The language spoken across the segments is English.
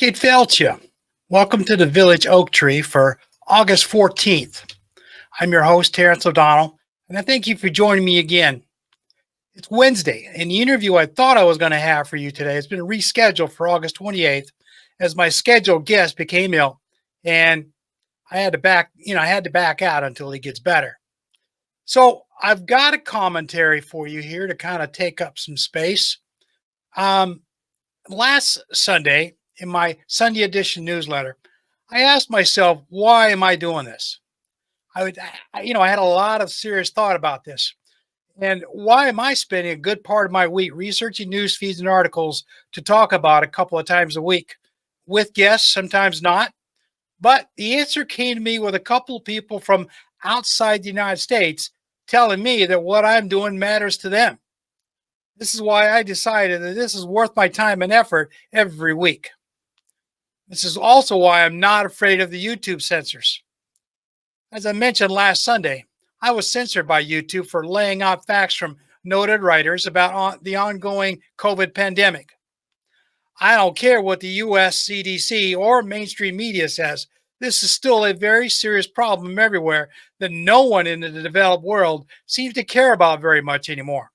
It felt you. Welcome to the Village Oak Tree for August 14th. I'm your host, Terrence O'Donnell, and I thank you for joining me again. It's Wednesday, and the interview I thought I was going to have for you today has been rescheduled for August 28th as my scheduled guest became ill, and I had to back out until he gets better. So I've got a commentary for you here to kind of take up some space. Um, Last Sunday, in my Sunday edition newsletter, I asked myself, why am I doing this? I had a lot of serious thought about this. And why am I spending a good part of my week researching news feeds and articles to talk about a couple of times a week with guests, sometimes not? But the answer came to me with a couple of people from outside the United States telling me that what I'm doing matters to them. This is why I decided that this is worth my time and effort every week. This is also why I'm not afraid of the YouTube censors. As I mentioned last Sunday, I was censored by YouTube for laying out facts from noted writers about the ongoing COVID pandemic. I don't care what the US CDC or mainstream media says. This is still a very serious problem everywhere that no one in the developed world seems to care about very much anymore.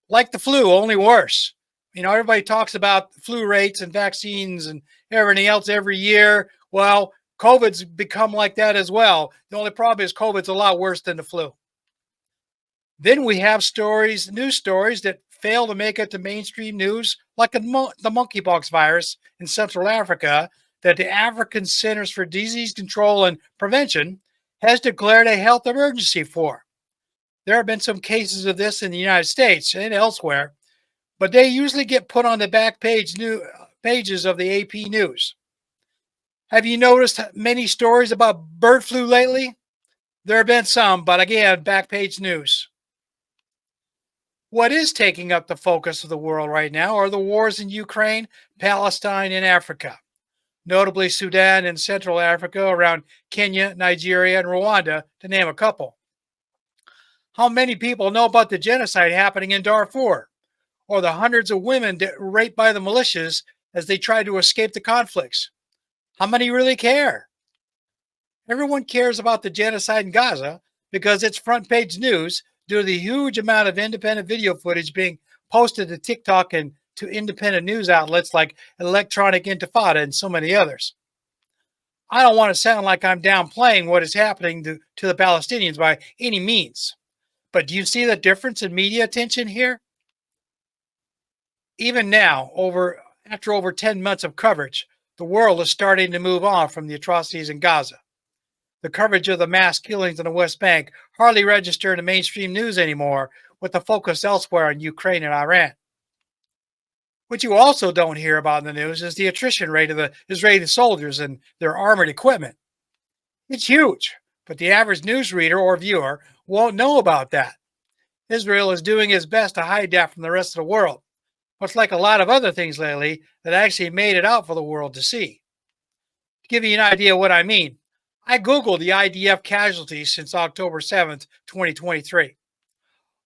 Like the flu, only worse. Everybody talks about flu rates and vaccines and everything else every year. Well, COVID's become like that as well. The only problem is COVID's a lot worse than the flu. Then we have news stories that fail to make it to mainstream news, like the monkeypox virus in Central Africa, that the African Centers for Disease Control and Prevention has declared a health emergency for. There have been some cases of this in the United States and elsewhere, but they usually get put on the back pages of the AP News. Have you noticed many stories about bird flu lately? There have been some, but again, back page news. What is taking up the focus of the world right now are the wars in Ukraine, Palestine, and Africa, notably Sudan and Central Africa, around Kenya, Nigeria, and Rwanda, to name a couple. How many people know about the genocide happening in Darfur, or the hundreds of women raped by the militias as they tried to escape the conflicts? How many really care? Everyone cares about the genocide in Gaza because it's front page news due to the huge amount of independent video footage being posted to TikTok and to independent news outlets like Electronic Intifada and so many others. I don't want to sound like I'm downplaying what is happening to the Palestinians by any means. But do you see the difference in media attention here? Even now, after over 10 months of coverage, the world is starting to move on from the atrocities in Gaza. The coverage of the mass killings in the West Bank hardly register in the mainstream news anymore, with the focus elsewhere on Ukraine and Iran. What you also don't hear about in the news is the attrition rate of the Israeli soldiers and their armored equipment. It's huge, but the average news reader or viewer won't know about that. Israel is doing its best to hide that from the rest of the world, much like a lot of other things lately that actually made it out for the world to see. To give you an idea of what I mean, I Googled the IDF casualties since October 7th, 2023.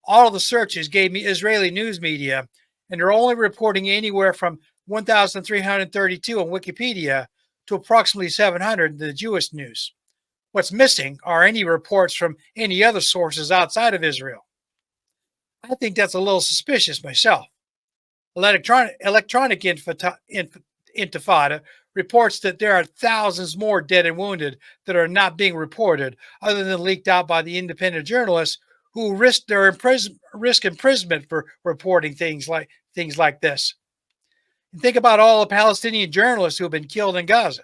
All of the searches gave me Israeli news media, and they're only reporting anywhere from 1,332 on Wikipedia to approximately 700 in the Jewish news. What's missing are any reports from any other sources outside of Israel. I think that's a little suspicious myself. Electronic Intifada reports that there are thousands more dead and wounded that are not being reported, other than leaked out by the independent journalists who risk imprisonment for reporting things like this. And think about all the Palestinian journalists who have been killed in Gaza.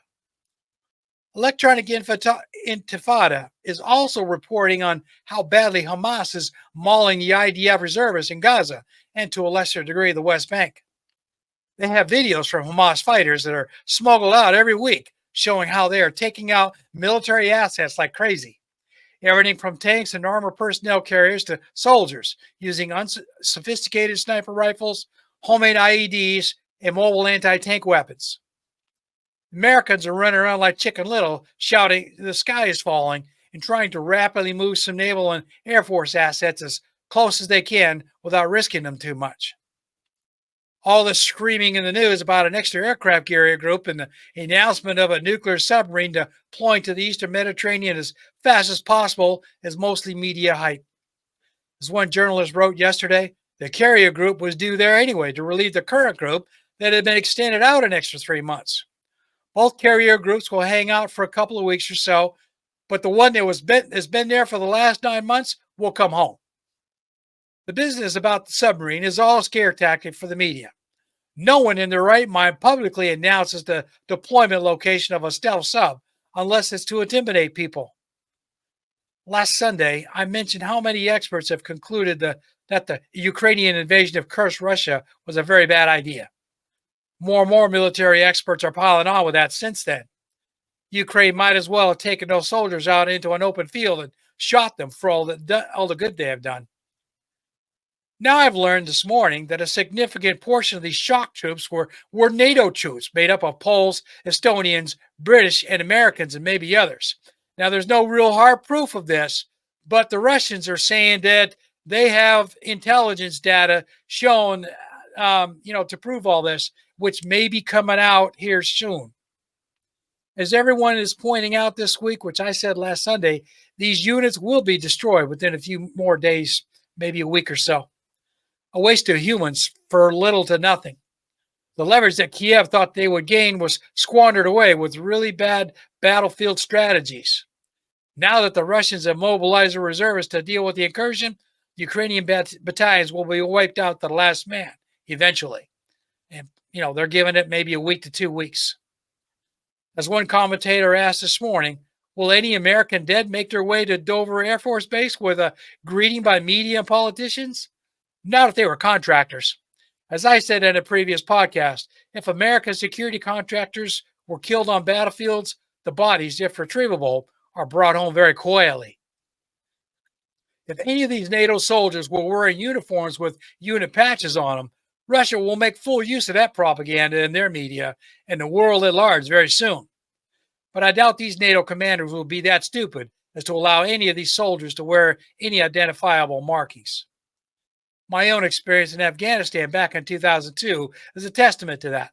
Electronic Intifada is also reporting on how badly Hamas is mauling the IDF reservists in Gaza and, to a lesser degree, the West Bank. They have videos from Hamas fighters that are smuggled out every week showing how they are taking out military assets like crazy. Everything from tanks and armored personnel carriers to soldiers using sophisticated sniper rifles, homemade IEDs, and mobile anti-tank weapons. Americans are running around like Chicken Little, shouting, "The sky is falling," and trying to rapidly move some naval and Air Force assets as close as they can without risking them too much. All the screaming in the news about an extra aircraft carrier group and the announcement of a nuclear submarine deploying to the Eastern Mediterranean as fast as possible is mostly media hype. As one journalist wrote yesterday, the carrier group was due there anyway to relieve the current group that had been extended out an extra 3 months. Both carrier groups will hang out for a couple of weeks or so, but the one that has been there for the last 9 months will come home. The business about the submarine is all a scare tactic for the media. No one in their right mind publicly announces the deployment location of a stealth sub unless it's to intimidate people. Last Sunday, I mentioned how many experts have concluded that the Ukrainian invasion of cursed Russia was a very bad idea. More and more military experts are piling on with that since then. Ukraine might as well have taken those soldiers out into an open field and shot them for all the good they have done. Now I've learned this morning that a significant portion of these shock troops were NATO troops made up of Poles, Estonians, British, and Americans, and maybe others. Now there's no real hard proof of this, but the Russians are saying that they have intelligence data shown, to prove all this, which may be coming out here soon. As everyone is pointing out this week, which I said last Sunday, these units will be destroyed within a few more days, maybe a week or so. A waste of humans for little to nothing. The leverage that Kiev thought they would gain was squandered away with really bad battlefield strategies. Now that the Russians have mobilized their reservists to deal with the incursion, Ukrainian battalions will be wiped out to the last man eventually. And, they're giving it maybe a week to 2 weeks. As one commentator asked this morning, will any American dead make their way to Dover Air Force Base with a greeting by media and politicians? Not if they were contractors. As I said in a previous podcast, if American security contractors were killed on battlefields, the bodies, if retrievable, are brought home very quietly. If any of these NATO soldiers were wearing uniforms with unit patches on them, Russia will make full use of that propaganda in their media and the world at large very soon. But I doubt these NATO commanders will be that stupid as to allow any of these soldiers to wear any identifiable markings. My own experience in Afghanistan back in 2002 is a testament to that.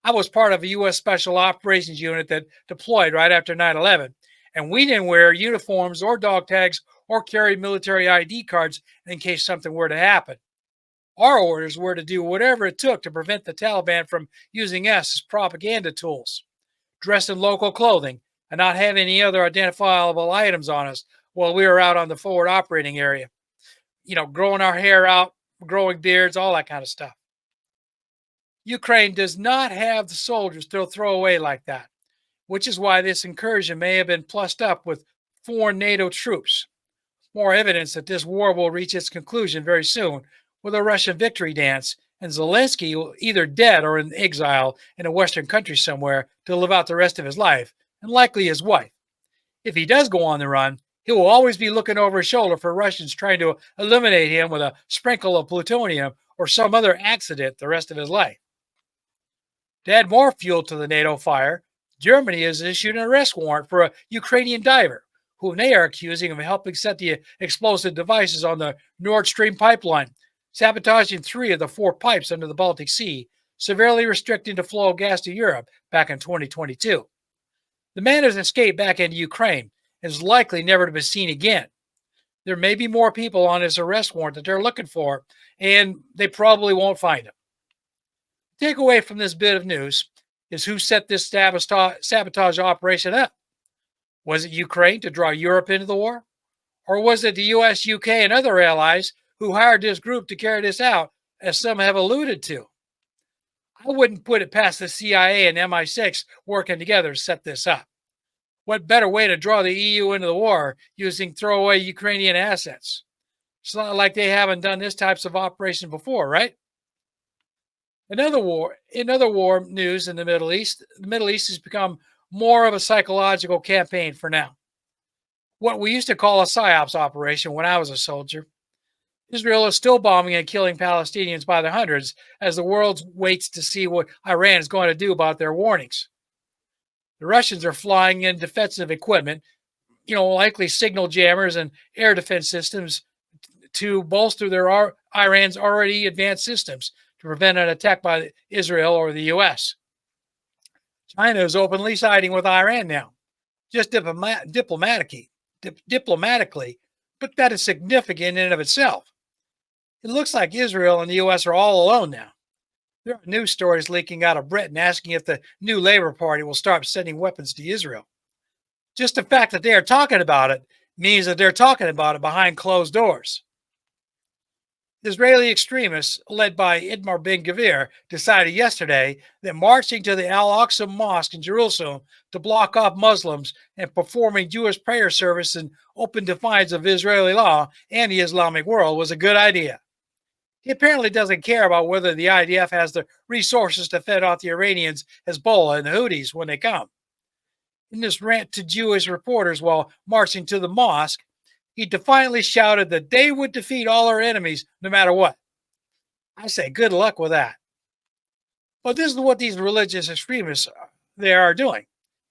I was part of a U.S. Special Operations Unit that deployed right after 9/11, and we didn't wear uniforms or dog tags or carry military ID cards in case something were to happen. Our orders were to do whatever it took to prevent the Taliban from using us as propaganda tools, dress in local clothing, and not have any other identifiable items on us while we were out on the forward operating area. Growing our hair out, growing beards, all that kind of stuff. Ukraine does not have the soldiers to throw away like that, which is why this incursion may have been plussed up with foreign NATO troops. More evidence that this war will reach its conclusion very soon with a Russian victory dance, and Zelensky either dead or in exile in a Western country somewhere to live out the rest of his life, and likely his wife. If he does go on the run, he will always be looking over his shoulder for Russians trying to eliminate him with a sprinkle of plutonium or some other accident the rest of his life. To add more fuel to the NATO fire, Germany has issued an arrest warrant for a Ukrainian diver, whom they are accusing of helping set the explosive devices on the Nord Stream pipeline, sabotaging 3 of the 4 pipes under the Baltic Sea, severely restricting the flow of gas to Europe back in 2022. The man has escaped back into Ukraine and is likely never to be seen again. There may be more people on his arrest warrant that they're looking for, and they probably won't find him. The takeaway from this bit of news is who set this sabotage operation up. Was it Ukraine to draw Europe into the war? Or was it the US, UK, and other allies who hired this group to carry this out, as some have alluded to? I wouldn't put it past the CIA and MI6 working together to set this up. What better way to draw the EU into the war using throwaway Ukrainian assets? It's not like they haven't done this types of operation before, right? In other war news in the Middle East has become more of a psychological campaign for now. What we used to call a PSYOPs operation when I was a soldier. Israel is still bombing and killing Palestinians by the hundreds as the world waits to see what Iran is going to do about their warnings. The Russians are flying in defensive equipment, likely signal jammers and air defense systems to bolster Iran's already advanced systems to prevent an attack by Israel or the US. China is openly siding with Iran now, just diplomatically, but that is significant in and of itself. It looks like Israel and the US are all alone now. There are news stories leaking out of Britain asking if the new Labour Party will start sending weapons to Israel. Just the fact that they are talking about it means that they're talking about it behind closed doors. Israeli extremists, led by Itamar Ben-Gvir, decided yesterday that marching to the Al-Aqsa Mosque in Jerusalem to block off Muslims and performing Jewish prayer service in open defiance of Israeli law and the Islamic world was a good idea. He apparently doesn't care about whether the IDF has the resources to fend off the Iranians, Hezbollah, and the Houthis when they come. In this rant to Jewish reporters while marching to the mosque, he defiantly shouted that they would defeat all our enemies no matter what. I say good luck with that. But this is what these religious extremists they are doing,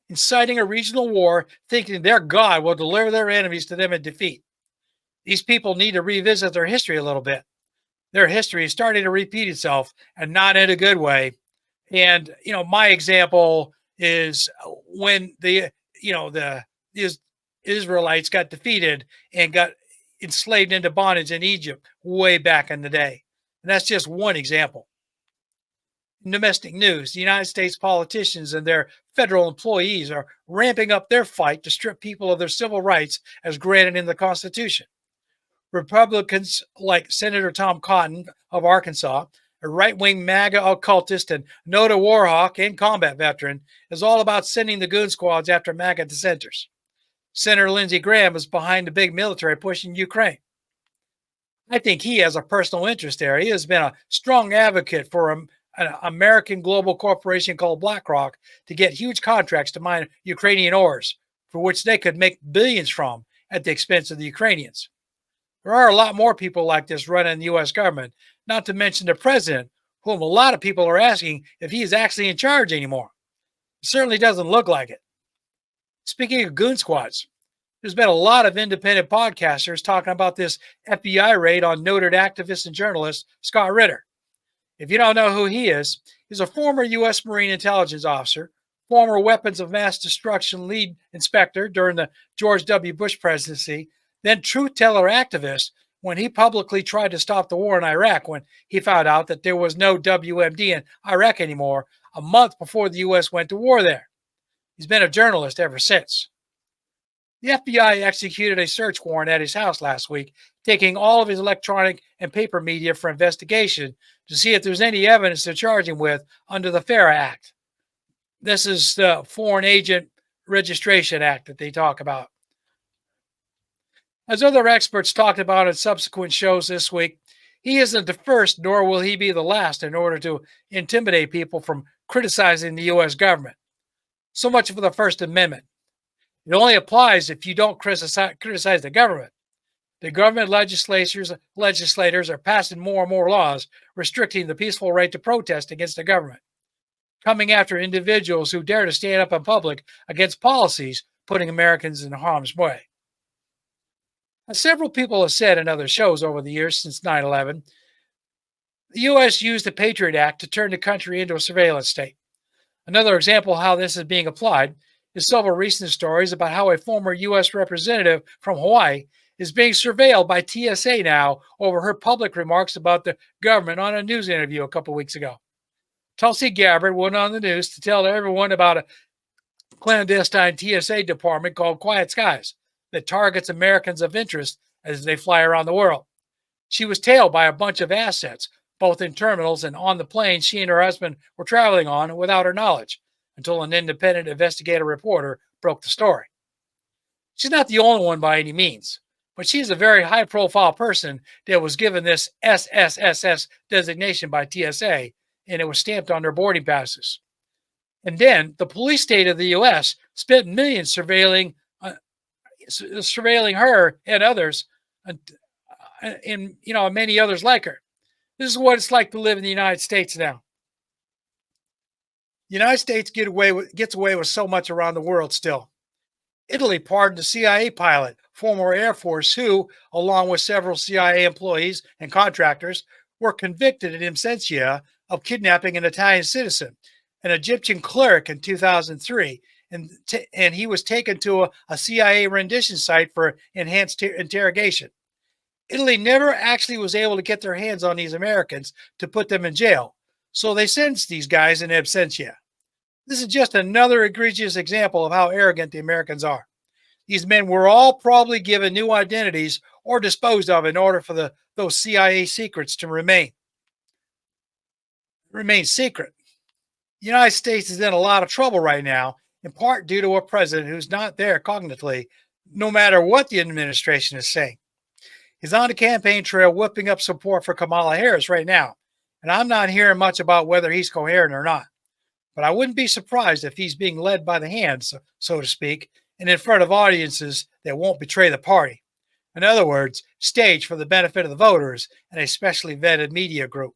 inciting a regional war, thinking their God will deliver their enemies to them in defeat. These people need to revisit their history a little bit. Their history is starting to repeat itself, and not in a good way. And my example is when the Israelites got defeated and got enslaved into bondage in Egypt way back in the day. And that's just one example. In domestic news, the United States politicians and their federal employees are ramping up their fight to strip people of their civil rights as granted in the Constitution. Republicans like Senator Tom Cotton of Arkansas, a right-wing MAGA occultist and Noda Warhawk and combat veteran, is all about sending the goon squads after MAGA dissenters. Senator Lindsey Graham is behind the big military push in Ukraine. I think he has a personal interest there. He has been a strong advocate for an American global corporation called BlackRock to get huge contracts to mine Ukrainian ores, for which they could make billions from at the expense of the Ukrainians. There are a lot more people like this running the U.S. government, not to mention the president, whom a lot of people are asking if he is actually in charge anymore. It certainly doesn't look like it. Speaking of goon squads, there's been a lot of independent podcasters talking about this FBI raid on noted activist and journalist Scott Ritter. If you don't know who he is, he's a former U.S. Marine intelligence officer, former weapons of mass destruction lead inspector during the George W. Bush presidency, then truth teller activist when he publicly tried to stop the war in Iraq when he found out that there was no WMD in Iraq anymore a month before the U.S. went to war there. He's been a journalist ever since. The FBI executed a search warrant at his house last week, taking all of his electronic and paper media for investigation to see if there's any evidence to charge him with under the FARA Act. This is the Foreign Agent Registration Act that they talk about. As other experts talked about in subsequent shows this week, he isn't the first, nor will he be the last, in order to intimidate people from criticizing the U.S. government. So much for the First Amendment. It only applies if you don't criticize the government. The government legislators are passing more and more laws restricting the peaceful right to protest against the government, coming after individuals who dare to stand up in public against policies putting Americans in harm's way. As several people have said in other shows over the years since 9/11, the U.S. used the Patriot Act to turn the country into a surveillance state. Another example of how this is being applied is several recent stories about how a former U.S. representative from Hawaii is being surveilled by TSA now over her public remarks about the government on a news interview a couple weeks ago. Tulsi Gabbard went on the news to tell everyone about a clandestine TSA department called Quiet Skies that targets Americans of interest as they fly around the world. She was tailed by a bunch of assets, both in terminals and on the plane she and her husband were traveling on without her knowledge, until an independent investigative reporter broke the story. She's not the only one by any means, but she's a very high-profile person that was given this SSSS designation by TSA, and it was stamped on their boarding passes. And then the police state of the U.S. spent millions surveilling her and others, and many others like her. This is what it's like to live in the United States now. The United States gets away with so much around the world still. Italy pardoned a CIA pilot, former Air Force, who, along with several CIA employees and contractors, were convicted in absentia of kidnapping an Italian citizen, an Egyptian cleric in 2003, and he was taken to a CIA rendition site for enhanced interrogation. Italy never actually was able to get their hands on these Americans to put them in jail, so they sentenced these guys in absentia. This is just another egregious example of how arrogant the Americans are. These men were all probably given new identities or disposed of in order for those CIA secrets to remain secret. The United States is in a lot of trouble right now, in part due to a president who's not there cognitively, no matter what the administration is saying. He's on the campaign trail whipping up support for Kamala Harris right now, and I'm not hearing much about whether he's coherent or not. But I wouldn't be surprised if he's being led by the hand, so to speak, and in front of audiences that won't betray the party. In other words, staged for the benefit of the voters and a specially vetted media group.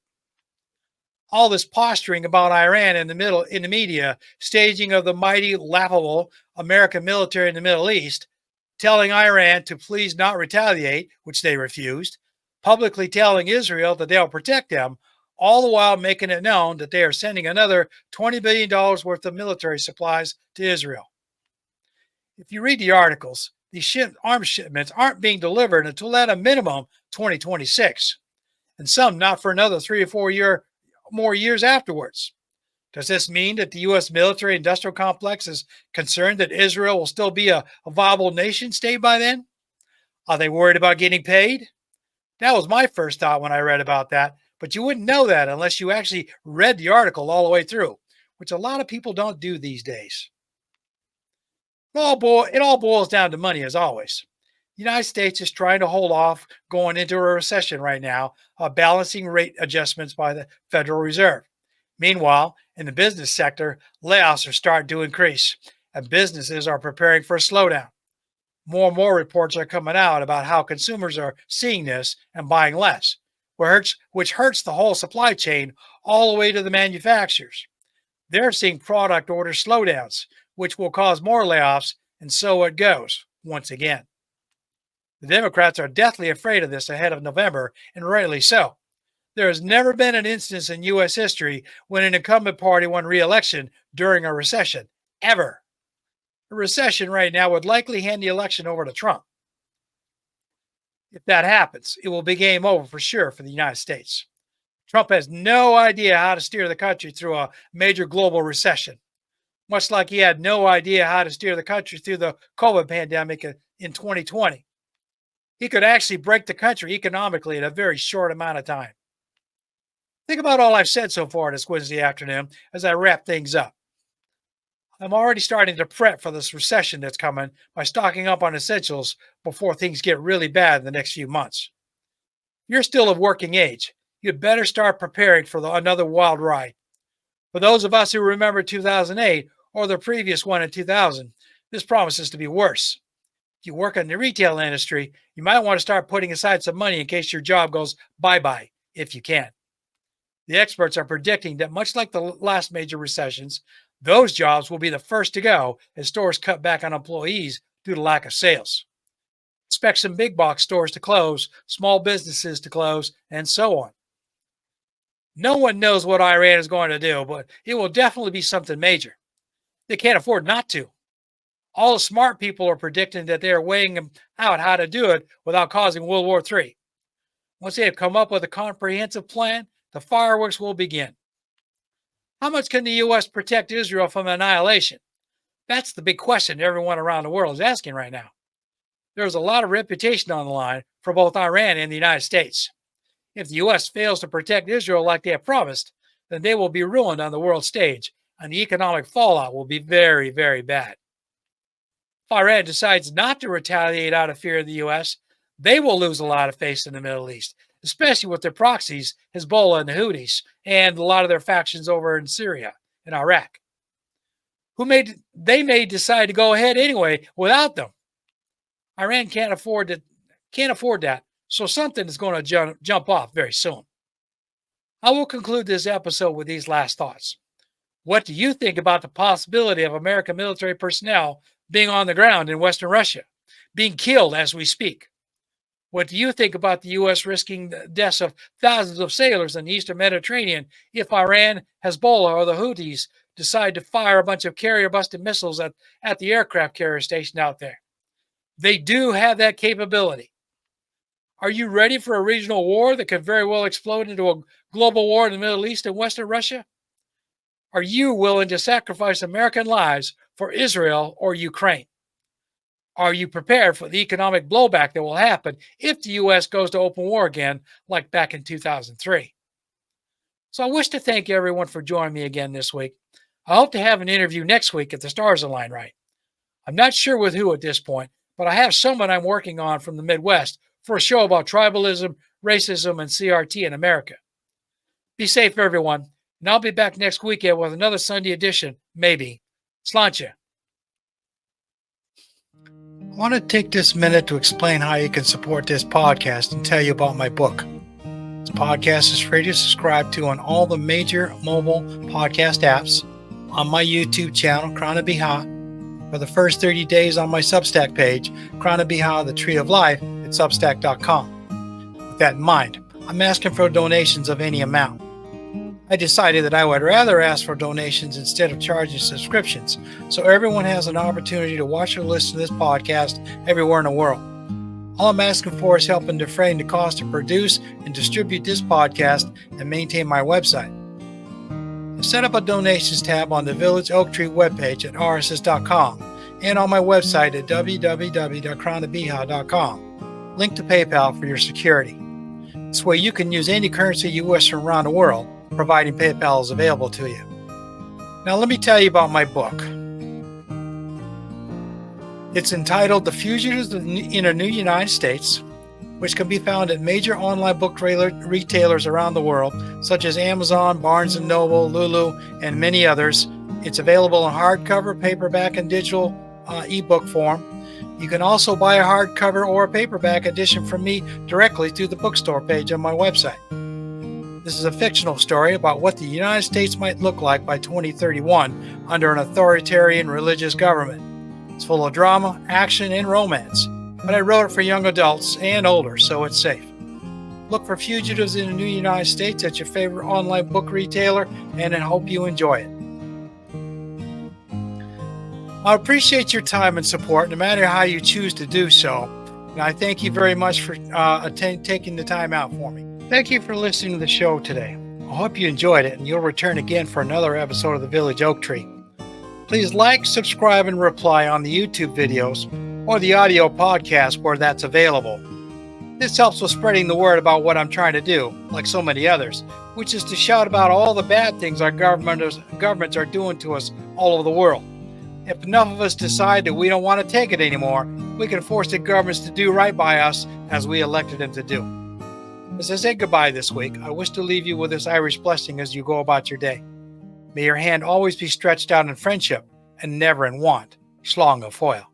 All this posturing about Iran in the media, staging of the mighty, laughable American military in the Middle East, telling Iran to please not retaliate, which they refused, publicly telling Israel that they'll protect them, all the while making it known that they are sending another $20 billion worth of military supplies to Israel. If you read the articles, these arms shipments aren't being delivered until at a minimum 2026, and some not for another 3 or 4 more years afterwards. Does this mean that the U.S. military industrial complex is concerned that Israel will still be a viable nation state by then? Are they worried about getting paid? That was my first thought when I read about that, but you wouldn't know that unless you actually read the article all the way through, which a lot of people don't do these days. It all boils down to money, as always. The United States is trying to hold off going into a recession right now, balancing rate adjustments by the Federal Reserve. Meanwhile, in the business sector, layoffs are starting to increase, and businesses are preparing for a slowdown. More and more reports are coming out about how consumers are seeing this and buying less, which hurts the whole supply chain all the way to the manufacturers. They're seeing product order slowdowns, which will cause more layoffs, and so it goes once again. The Democrats are deathly afraid of this ahead of November, and rightly so. There has never been an instance in U.S. history when an incumbent party won re-election during a recession, ever. A recession right now would likely hand the election over to Trump. If that happens, it will be game over for sure for the United States. Trump has no idea how to steer the country through a major global recession, much like he had no idea how to steer the country through the COVID pandemic in 2020. He could actually break the country economically in a very short amount of time. Think about all I've said so far this Wednesday afternoon as I wrap things up. I'm already starting to prep for this recession that's coming by stocking up on essentials before things get really bad in the next few months. If you're still of working age, you'd better start preparing for another wild ride. For those of us who remember 2008 or the previous one in 2000, this promises to be worse. If you work in the retail industry, you might want to start putting aside some money in case your job goes bye-bye, if you can. The experts are predicting that much like the last major recessions, those jobs will be the first to go as stores cut back on employees due to lack of sales. Expect some big box stores to close, small businesses to close, and so on. No one knows what Iran is going to do, but it will definitely be something major. They can't afford not to. All the smart people are predicting that they are weighing out how to do it without causing World War III. Once they have come up with a comprehensive plan, the fireworks will begin. How much can the U.S. protect Israel from annihilation? That's the big question everyone around the world is asking right now. There's a lot of reputation on the line for both Iran and the United States. If the U.S. fails to protect Israel like they have promised, then they will be ruined on the world stage, and the economic fallout will be very, very bad. If Iran decides not to retaliate out of fear of the U.S., they will lose a lot of face in the Middle East, especially with their proxies, Hezbollah and the Houthis, and a lot of their factions over in Syria and Iraq. They may decide to go ahead anyway without them. Iran can't afford that, so something is going to jump off very soon. I will conclude this episode with these last thoughts. What do you think about the possibility of American military personnel being on the ground in Western Russia, being killed as we speak? What do you think about the U.S. risking the deaths of thousands of sailors in the Eastern Mediterranean if Iran, Hezbollah, or the Houthis decide to fire a bunch of carrier-busted missiles at the aircraft carrier station out there? They do have that capability. Are you ready for a regional war that could very well explode into a global war in the Middle East and Western Russia? Are you willing to sacrifice American lives for Israel or Ukraine? Are you prepared for the economic blowback that will happen if the U.S. goes to open war again, like back in 2003? So I wish to thank everyone for joining me again this week. I hope to have an interview next week if the stars align right. I'm not sure with who at this point, but I have someone I'm working on from the Midwest for a show about tribalism, racism, and CRT in America. Be safe, everyone, and I'll be back next weekend with another Sunday edition, maybe. Sláinte. I want to take this minute to explain how you can support this podcast and tell you about my book. This podcast is free to subscribe to on all the major mobile podcast apps, on my YouTube channel, Krana Biha, for the first 30 days on my Substack page, Krana Biha, the Tree of Life, at Substack.com. With that in mind, I'm asking for donations of any amount. I decided that I would rather ask for donations instead of charging subscriptions, so everyone has an opportunity to watch or listen to this podcast everywhere in the world. All I'm asking for is help in defraying the cost to produce and distribute this podcast and maintain my website. I've set up a donations tab on the Village Oak Tree webpage at rss.com and on my website at www.kranabiha.com. Link to PayPal for your security. This way you can use any currency U.S. from around the world, providing PayPal is available to you. Now let me tell you about my book. It's entitled The Fugitives in a New United States, which can be found at major online book retailers around the world, such as Amazon, Barnes & Noble, Lulu, and many others. It's available in hardcover, paperback, and digital ebook form. You can also buy a hardcover or a paperback edition from me directly through the bookstore page on my website. This is a fictional story about what the United States might look like by 2031 under an authoritarian religious government. It's full of drama, action, and romance, but I wrote it for young adults and older, so it's safe. Look for Fugitives in the New United States at your favorite online book retailer, and I hope you enjoy it. I appreciate your time and support, no matter how you choose to do so. And I thank you very much for taking the time out for me. Thank you for listening to the show today. I hope you enjoyed it, and you'll return again for another episode of the Village Oak Tree. Please like, subscribe, and reply on the YouTube videos or the audio podcast where that's available. This helps with spreading the word about what I'm trying to do, like so many others, which is to shout about all the bad things our governments are doing to us all over the world. If enough of us decide that we don't want to take it anymore, we can force the governments to do right by us as we elected them to do. As I say goodbye this week, I wish to leave you with this Irish blessing as you go about your day. May your hand always be stretched out in friendship and never in want. Slán go foill.